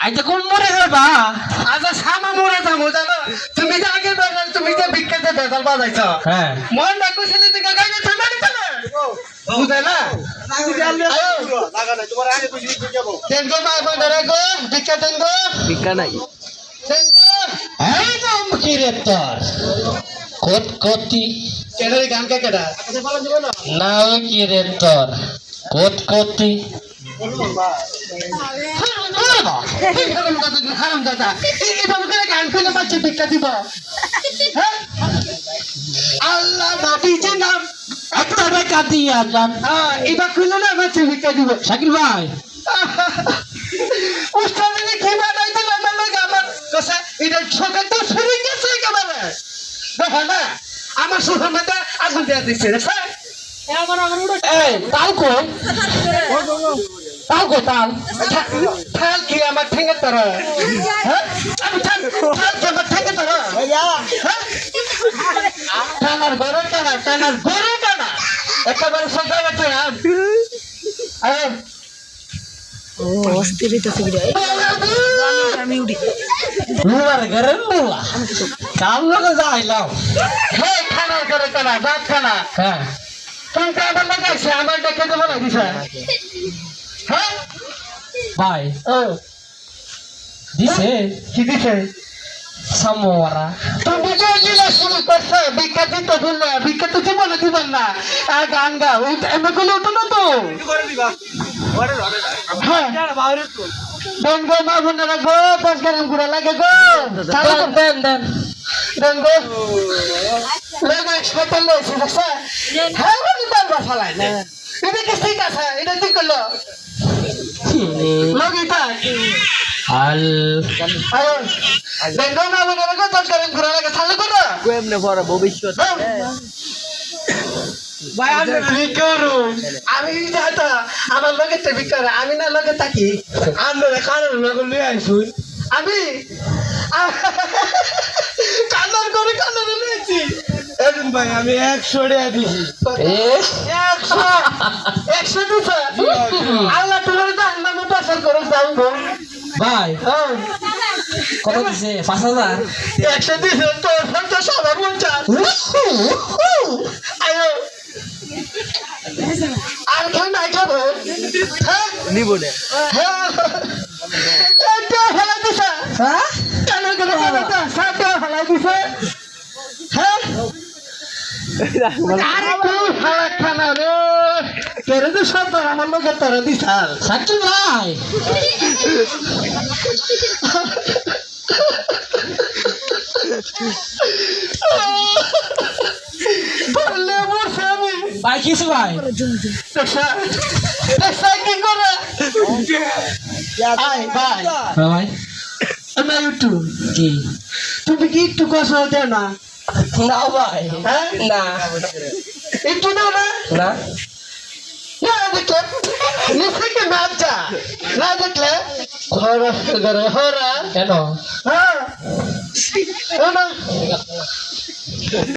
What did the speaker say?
আইতে কোন মরে যাবা আচ্ছা সামা মরে যাবো জানো তুমি যে আগে বেড়াল তুমি যে বিখ্যাতে বেতাল বাজাইছ হ্যাঁ মন ডাকু ছেলে দিকে গাইলে ঠান্ডা দিতে না বুঝে না তেনগো ভাই বোনেরা গো ভিক্ষা তেনগো ভিক্ষা নাই তেনগো এই নাম কি রে তোর কতি কেডারে গান কে কেডা নাম কি রে তোর কতি হারাম দাদা এভাবে করে গান খুলে বাচ্চা ভিক্ষা দিব হ্যাঁ আল্লাহ নবীজির নাম একটা বেকা দিয়া যান এবার খুলে না বাচ্চা ভিক্ষা দিব শাকিল ভাই উস্তাদিনে কি বানাই দিল আমার লাগে আমার কথা এটা সকাল তো শুরু গেছে একেবারে দেখো না আমার সুখের মধ্যে আগুন দেওয়া দিচ্ছে রে স্যার এই তাল কো তাল থাল কি আমার ঠেঙ্গে তর হ্যাঁ আমি থাল কি আমার ঠেঙ্গে তর হ্যাঁ টানার গরম টানা একেবারে সন্ধ্যা গেছে আমি উঠি লুয়ার গরম লুয়া কাল লগে যাইলাম হে খানার করে টানা ভাত খানা হ্যাঁ তুমি তো আমার লাগাইছে আমার দেখে দেবো না দিছে হ্যাঁ ভাই ও দিছে কি দিছে সামোয়ারা তুমি যে জিলা শুরু করছো ভিক্ষা দিতে বললে ভিক্ষা তো জীবনে দিবেন না আর গান গাও এমনি করলে উঠো না তো হ্যাঁ দেন গো মা বোনেরা গো 10 গ্রাম গুড়া লাগে গো দেন দেন গো লাগে হাসপাতাল লইছে দেখছ হ্যাঁ বলি বাবা ফালাই না এটা কি ঠিক আছে এটা ঠিক করলো লগিটা আল আয় দেন গো মা বোনেরা গো 10 গ্রাম গুড়া লাগে চালু করো এমনি পরে ভবিষ্যৎ ভাই আমি করু আমি যাতা আমার লগে তে বিকার আমি না লগে থাকি আমরা কারণ লগে লই আইছুই আমি কান্নার করে কান্নার লইছি এদিন ভাই আমি 100 টাকা দিছি 100 দিছে আল্লাহ তোমার জাহান্নাম পাশাল করে যাইবো ভাই হ্যাঁ কত দিছে 5000 100 দিছে তো তো সবার মন চায় আয়ো আর খানা খাবো হ্যাঁ নিব না হ্যাঁ এটা হলা দিছে হ্যাঁ কেন কেন হলা সাথে হলা দিছে হ্যাঁ আরে তুই হলা খানা রে কেরে তো সব আমার লোকের তোরা দিছাল শাকিল ভাই বললে বসে আমি ভাই কিছু ভাই দেখছা কি করে আয় ভাই ভাই আমি একটু কি তুমি কি একটু কষ্ট দেও না না ভাই হ্যাঁ না একটু দাও না না না দেখলে নিশ্চয়ই নাচ যা না দেখলে ঘর ঘরে হরা কেন হ্যাঁ